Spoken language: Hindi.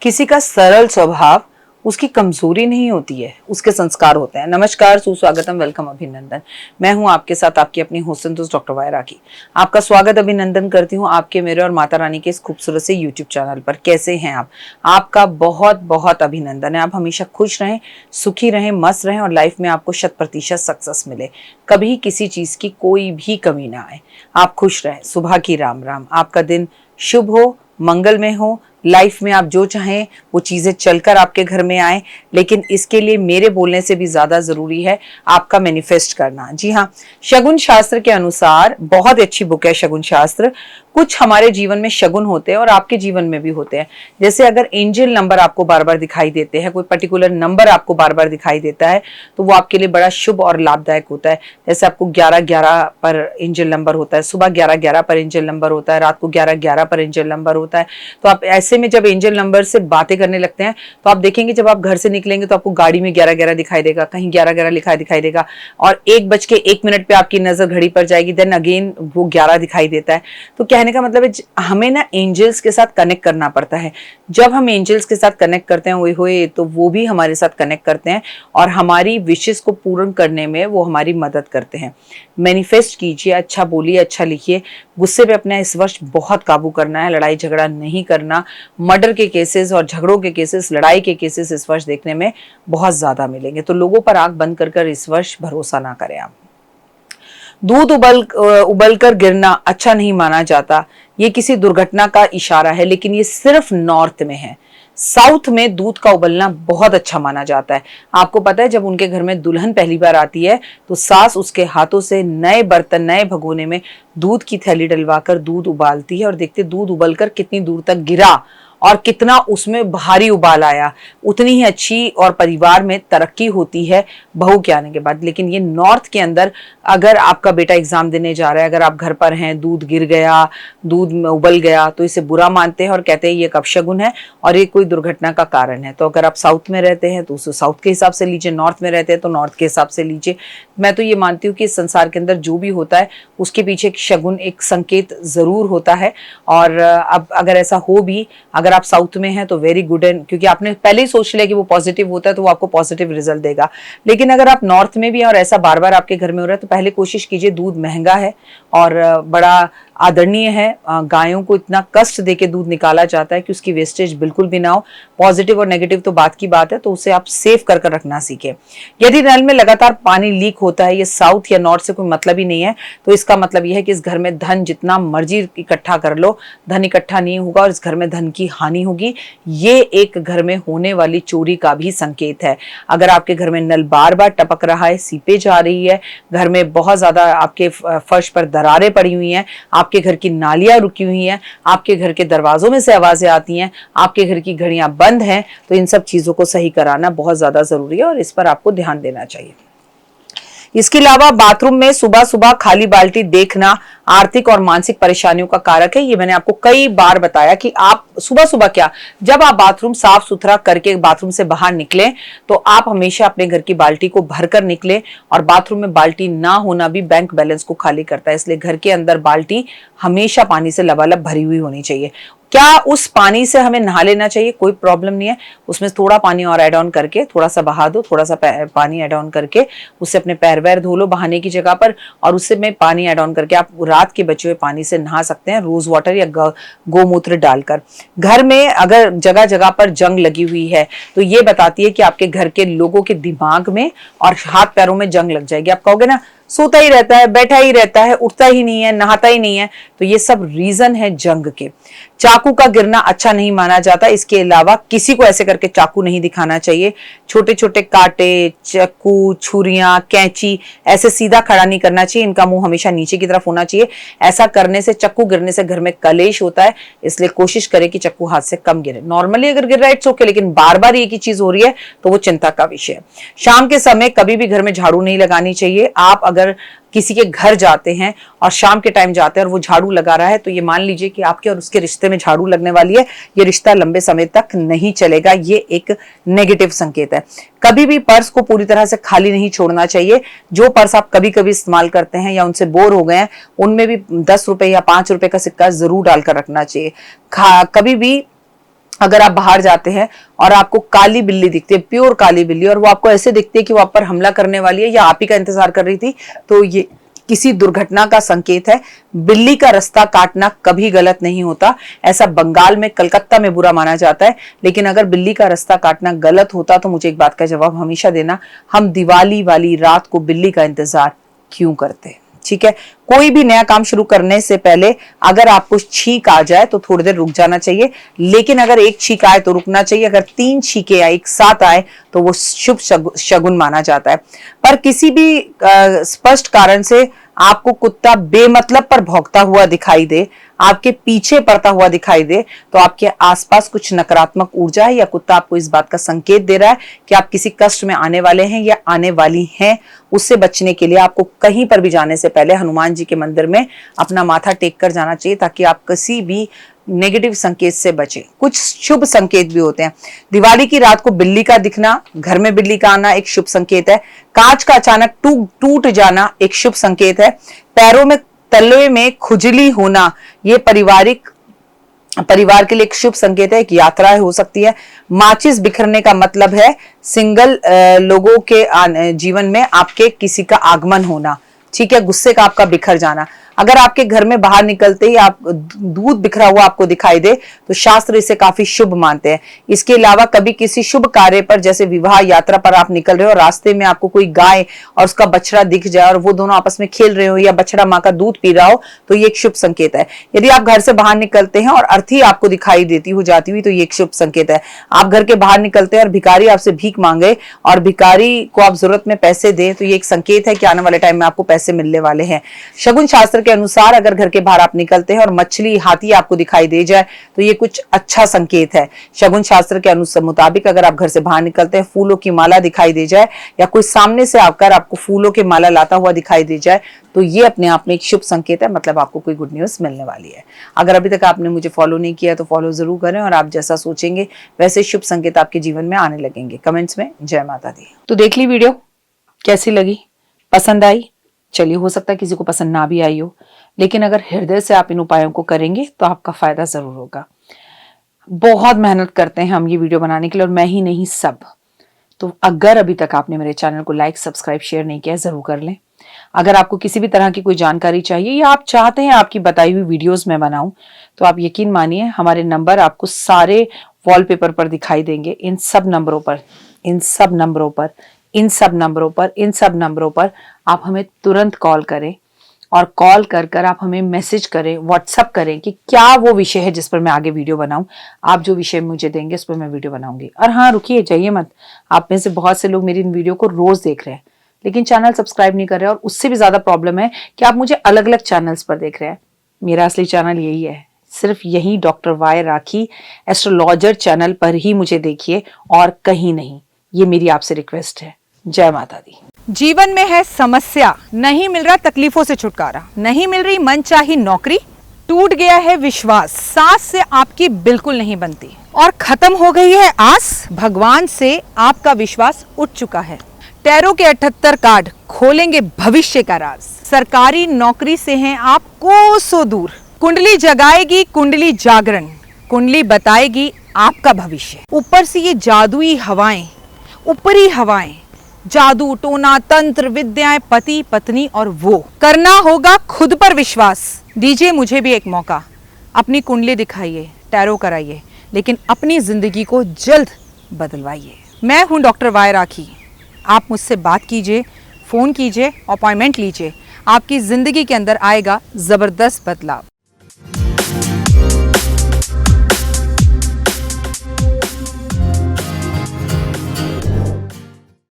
किसी का सरल स्वभाव उसकी कमजोरी नहीं होती है, उसके संस्कार होते हैं। नमस्कार, सुस्वागतम, वेलकम, अभिनंदन। मैं हूं आपके साथ आपकी अपनी होस्ट संतोष डॉक्टर वाय राखी। आपका स्वागत अभिनंदन करती हूं आपके, मेरे और माता रानी के इस खूबसूरत से यूट्यूब चैनल पर। कैसे हैं आप? आपका बहुत बहुत अभिनंदन है। आप हमेशा खुश रहें, सुखी रहें, मस्त रहें और लाइफ में आपको 100% सक्सेस मिले। कभी किसी चीज की कोई भी कमी ना आए। आप खुश रहें। सुबह की राम राम। आपका दिन शुभ हो, मंगलमय हो। लाइफ में आप जो चाहें वो चीजें चलकर आपके घर में आए, लेकिन इसके लिए मेरे बोलने से भी ज्यादा जरूरी है आपका मैनिफेस्ट करना। जी हाँ, शगुन शास्त्र के अनुसार बहुत अच्छी बुक है शगुन शास्त्र। कुछ हमारे जीवन में शगुन होते हैं और आपके जीवन में भी होते हैं। जैसे अगर एंजल नंबर आपको बार बार दिखाई देते हैं, कोई पर्टिकुलर नंबर आपको बार बार दिखाई देता है, तो वो आपके लिए बड़ा शुभ और लाभदायक होता है। जैसे आपको 11-11 पर एंजल नंबर होता है, सुबह 11-11 पर एंजल नंबर होता है, रात को 11-11 पर एंजल नंबर होता है। तो आप ऐसे में जब एंजल नंबर से बातें करने लगते हैं तो आप देखेंगे जब आप घर से निकलेंगे तो आपको गाड़ी में 11-11 दिखाई देगा, कहीं 11-11 लिखा दिखाई देगा, और 1:01 पे आपकी नजर घड़ी पर जाएगी, देन अगेन वो 11 दिखाई देता है। तो कहने का मतलब है हमें ना एंजल्स के साथ कनेक्ट करना पड़ता है। जब हम एंजल्स के साथ कनेक्ट करते हैं ओए होए, तो वो भी हमारे साथ कनेक्ट करते हैं और हमारी विशेस को पूर्ण करने में वो हमारी मदद करते हैं। मैनिफेस्ट कीजिए, अच्छा बोलिए, अच्छा लिखिए। गुस्से पे अपना इस वर्ष बहुत काबू करना है, लड़ाई झगड़ा नहीं करना। मर्डर के केसेस और झगड़ों के केसेस, लड़ाई के केसेस इस वर्ष देखने में बहुत ज्यादा मिलेंगे। तो लोगों पर आंख बंद कर इस वर्ष भरोसा ना करें आप। दूध उबल कर गिरना अच्छा नहीं माना जाता, ये किसी दुर्घटना का इशारा है, लेकिन ये सिर्फ नॉर्थ में है। साउथ में दूध का उबलना बहुत अच्छा माना जाता है। आपको पता है जब उनके घर में दुल्हन पहली बार आती है तो सास उसके हाथों से नए बर्तन, नए भगोने में दूध की थैली डलवाकर दूध उबालती है और देखते दूध उबलकर कितनी दूर तक गिरा और कितना उसमें भारी उबाल आया। उतनी ही अच्छी और परिवार में तरक्की होती है बहू के आने के बाद। लेकिन ये नॉर्थ के अंदर अगर आपका बेटा एग्जाम देने जा रहा है, अगर आप घर पर हैं, दूध गिर गया, दूध में उबल गया, तो इसे बुरा मानते हैं और कहते हैं ये अपशगुन है और ये कोई दुर्घटना का कारण है। तो अगर आप साउथ में रहते हैं तो उसे साउथ के हिसाब से लीजिए, नॉर्थ में रहते हैं तो नॉर्थ के हिसाब से लीजिए। मैं तो ये मानती हूँ कि इस संसार के अंदर जो भी होता है उसके पीछे एक शगुन, एक संकेत जरूर होता है। और अब अगर ऐसा हो भी, अगर आप साउथ में हैं तो वेरी गुड है, क्योंकि आपने पहले ही सोच लिया कि वो पॉजिटिव होता है तो वो आपको पॉजिटिव रिजल्ट देगा। लेकिन अगर आप नॉर्थ में भी हैं और ऐसा बार बार आपके घर में हो रहा है तो पहले कोशिश कीजिए। दूध महंगा है और बड़ा आदरणीय है। गायों को इतना कष्ट देके दूध निकाला जाता है कि उसकी वेस्टेज बिल्कुल भी ना हो। पॉजिटिव और नेगेटिव तो बात की बात है, तो उसे आप सेव कर कर रखना सीखें। यदि नल में लगातार पानी लीक होता है, ये साउथ या नॉर्थ से कोई मतलब ही नहीं है, तो इसका मतलब यह है कि इस घर में धन जितना मर्जी इकट्ठा कर लो, धन इकट्ठा नहीं होगा और इस घर में धन की हानि होगी। ये एक घर में होने वाली चोरी का भी संकेत है। अगर आपके घर में नल बार बार टपक रहा है, सीपेज आ रही है, घर में बहुत ज्यादा आपके फर्श पर दरारें पड़ी हुई हैं, आपके घर की नालियां रुकी हुई हैं, आपके घर के दरवाजों में से आवाजें आती हैं, आपके घर की घड़ियां बंद हैं, तो इन सब चीजों को सही कराना बहुत ज्यादा जरूरी है और इस पर आपको ध्यान देना चाहिए। इसके अलावा बाथरूम में सुबह सुबह खाली बाल्टी देखना आर्थिक और मानसिक परेशानियों का कारक है। ये मैंने आपको कई बार बताया कि आप सुबह सुबह क्या, जब आप बाथरूम साफ सुथरा करके बाथरूम से बाहर निकलें तो आप हमेशा अपने घर की बाल्टी को भरकर निकलें। और बाथरूम में बाल्टी ना होना भी बैंक बैलेंस को खाली करता है, इसलिए घर के अंदर बाल्टी हमेशा पानी से लबालब भरी हुई होनी चाहिए। क्या उस पानी से हमें नहा लेना चाहिए? कोई प्रॉब्लम नहीं है, उसमें थोड़ा पानी और ऐड ऑन करके, थोड़ा सा बहा दो, थोड़ा सा पानी ऐड ऑन करके उससे अपने पैर वैर धो लो बहाने की जगह पर, और उससे में पानी ऐड ऑन करके आप रात के बचे हुए पानी से नहा सकते हैं, रोज वाटर या गोमूत्र डालकर। घर में अगर जगह जगह पर जंग लगी हुई है तो ये बताती है कि आपके घर के लोगों के दिमाग में और हाथ पैरों में जंग लग जाएगी। आप कहोगे ना सोता ही रहता है, बैठा ही रहता है, उठता ही नहीं है, नहाता ही नहीं है, तो ये सब रीजन है जंग के। चाकू का गिरना अच्छा नहीं माना जाता। इसके अलावा किसी को ऐसे करके चाकू नहीं दिखाना चाहिए। छोटे छोटे कांटे, चाकू, छुरियां, कैंची ऐसे सीधा खड़ा नहीं करना चाहिए। इनका मुंह हमेशा नीचे की तरफ होना चाहिए। ऐसा करने से, चक्कू गिरने से घर में कलेश होता है, इसलिए कोशिश करें कि चक्कू हाथ से कम गिरे। नॉर्मली अगर गिर रहा है इट्स ओके, लेकिन बार बार एक ही चीज हो रही है तो वो चिंता का विषय है। शाम के समय कभी भी घर में झाड़ू नहीं लगानी चाहिए। आप अगर किसी के घर जाते हैं और शाम के टाइम जाते हैं और वो झाड़ू लगा रहा है तो ये मान लीजिए कि आपके और उसके रिश्ते में झाड़ू लगने वाली है। ये रिश्ता लंबे समय तक नहीं चलेगा, ये एक नेगेटिव संकेत है। कभी भी पर्स को पूरी तरह से खाली नहीं छोड़ना चाहिए। जो पर्स आप कभी कभी इस्तेमाल करते हैं या उनसे बोर हो गए हैं, उनमें भी 10 रुपए या 5 रुपए का सिक्का जरूर डालकर रखना चाहिए। कभी भी अगर आप बाहर जाते हैं और आपको काली बिल्ली दिखती है, प्योर काली बिल्ली, और वो आपको ऐसे दिखती है कि वो आप पर हमला करने वाली है या आप ही का इंतजार कर रही थी, तो ये किसी दुर्घटना का संकेत है। बिल्ली का रास्ता काटना कभी गलत नहीं होता, ऐसा बंगाल में, कलकत्ता में बुरा माना जाता है। लेकिन अगर बिल्ली का रास्ता काटना गलत होता तो मुझे एक बात का जवाब हमेशा देना, हम दिवाली वाली रात को बिल्ली का इंतजार क्यों करते? ठीक है, कोई भी नया काम शुरू करने से पहले अगर आपको छींक आ जाए तो थोड़ी देर रुक जाना चाहिए, लेकिन अगर एक छींक आए तो रुकना चाहिए। अगर 3 छींकें एक साथ आए तो वो शुभ शगुन माना जाता है। पर किसी भी स्पष्ट कारण से आपको कुत्ता बेमतलब पर भौंकता हुआ दिखाई दे, आपके पीछे पड़ता हुआ दिखाई दे, तो आपके आसपास कुछ नकारात्मक ऊर्जा है या कुत्ता आपको इस बात का संकेत दे रहा है कि आप किसी कष्ट में आने वाले हैं या आने वाली हैं। उससे बचने के लिए आपको कहीं पर भी जाने से पहले हनुमान जी के मंदिर में अपना माथा टेक कर जाना चाहिए, ताकि आप किसी भी नेगेटिव संकेत से बचे। कुछ शुभ संकेत भी होते हैं। दिवाली की रात को बिल्ली का दिखना, घर में बिल्ली का आना एक शुभ संकेत है। कांच का अचानक टूट जाना एक शुभ संकेत है। पैरों में तलवे में खुजली होना, ये परिवार के लिए एक शुभ संकेत है, एक यात्रा हो सकती है। माचिस बिखरने का मतलब है सिंगल लोगों के जीवन में आपके किसी का आगमन होना। ठीक है, गुस्से का आपका बिखर जाना। अगर आपके घर में बाहर निकलते ही आप दूध बिखरा हुआ आपको दिखाई दे तो शास्त्र इसे काफी शुभ मानते हैं। इसके अलावा कभी किसी शुभ कार्य पर, जैसे विवाह यात्रा पर आप निकल रहे हो और रास्ते में आपको कोई गाय और उसका बछड़ा दिख जाए और वो दोनों आपस में खेल रहे हो या बछड़ा माँ का दूध पी रहा हो, तो ये एक शुभ संकेत है। यदि आप घर से बाहर निकलते हैं और अर्थी आपको दिखाई देती हो जाती हुई, तो ये एक शुभ संकेत है। आप घर के बाहर निकलते हैं और भिखारी आपसे भीख मांगे और भिखारी को आप जरूरत में पैसे दें, तो ये एक संकेत है कि आने वाले टाइम में आपको पैसे मिलने वाले हैं। शगुन शास्त्र के अनुसार अगर घर के बाहर आप निकलते हैं और मछली, हाथी आपको दिखाई दे जाए, तो ये कुछ अच्छा संकेत है। शगुन शास्त्र के अनुसार मुताबिक अगर आप घर से बाहर निकलते हैं, फूलों की माला दिखाई दे जाए या कोई सामने से आकर आपको फूलों की माला लाता हुआ दिखाई दे जाए, तो ये अपने आप में एक शुभ संकेत है, मतलब आपको कोई गुड न्यूज मिलने वाली है। अगर अभी तक आपने मुझे फॉलो नहीं किया तो फॉलो जरूर करें, और आप जैसा सोचेंगे वैसे शुभ संकेत आपके जीवन में आने लगेंगे। कमेंट्स में जय माता दी। तो देख ली वीडियो, कैसी लगी, पसंद आई? चलिए, हो सकता है किसी को पसंद ना भी आई हो, लेकिन अगर हृदय से आप इन उपायों को करेंगे तो आपका फायदा जरूर होगा। बहुत मेहनत करते हैं हम ये वीडियो बनाने के लिए, और मैं ही नहीं, सब। तो अगर अभी तक आपने मेरे चैनल को लाइक, सब्सक्राइब, शेयर नहीं किया, जरूर कर लें। अगर आपको किसी भी तरह की कोई जानकारी चाहिए या आप चाहते हैं आपकी बताई हुई वीडियोस मैं बनाऊं, तो आप यकीन मानिए हमारे नंबर आपको सारे वॉलपेपर पर दिखाई देंगे। इन सब नंबरों पर आप हमें तुरंत कॉल करें, और कॉल कर आप हमें मैसेज करें, व्हाट्सएप करें कि क्या वो विषय है जिस पर मैं आगे वीडियो बनाऊं। आप जो विषय मुझे देंगे उस पर मैं वीडियो बनाऊंगी। और हाँ, रुकिए, जाइए मत। आप में से बहुत से लोग मेरी इन वीडियो को रोज देख रहे हैं लेकिन चैनल सब्सक्राइब नहीं कर रहे हैं, और उससे भी ज्यादा प्रॉब्लम है कि आप मुझे अलग अलग चैनल्स पर देख रहे हैं। मेरा असली चैनल यही है, सिर्फ यही डॉक्टर वाई राखी एस्ट्रोलॉजर चैनल पर ही मुझे देखिए और कहीं नहीं। ये मेरी आपसे रिक्वेस्ट है। जय माता दी। जीवन में है समस्या, नहीं मिल रहा तकलीफों से छुटकारा, नहीं मिल रही मनचाही नौकरी, टूट गया है विश्वास, सांस से आपकी बिल्कुल नहीं बनती और खत्म हो गई है आस, भगवान से आपका विश्वास उठ चुका है। टैरो के 78 कार्ड खोलेंगे भविष्य का राज। सरकारी नौकरी से हैं आप कोसों दूर, कुंडली जगाएगी कुंडली जागरण, कुंडली बताएगी आपका भविष्य। ऊपर से ये जादुई हवाएं, ऊपरी हवाएं, जादू टोना तंत्र विद्याएं, पति पत्नी और वो, करना होगा खुद पर विश्वास। दीजिए मुझे भी एक मौका, अपनी कुंडली दिखाइए, टैरो कराइए, लेकिन अपनी जिंदगी को जल्द बदलवाइए। मैं हूं डॉक्टर वाई राखी। आप मुझसे बात कीजिए, फोन कीजिए, अपॉइंटमेंट लीजिए, आपकी जिंदगी के अंदर आएगा जबरदस्त बदलाव।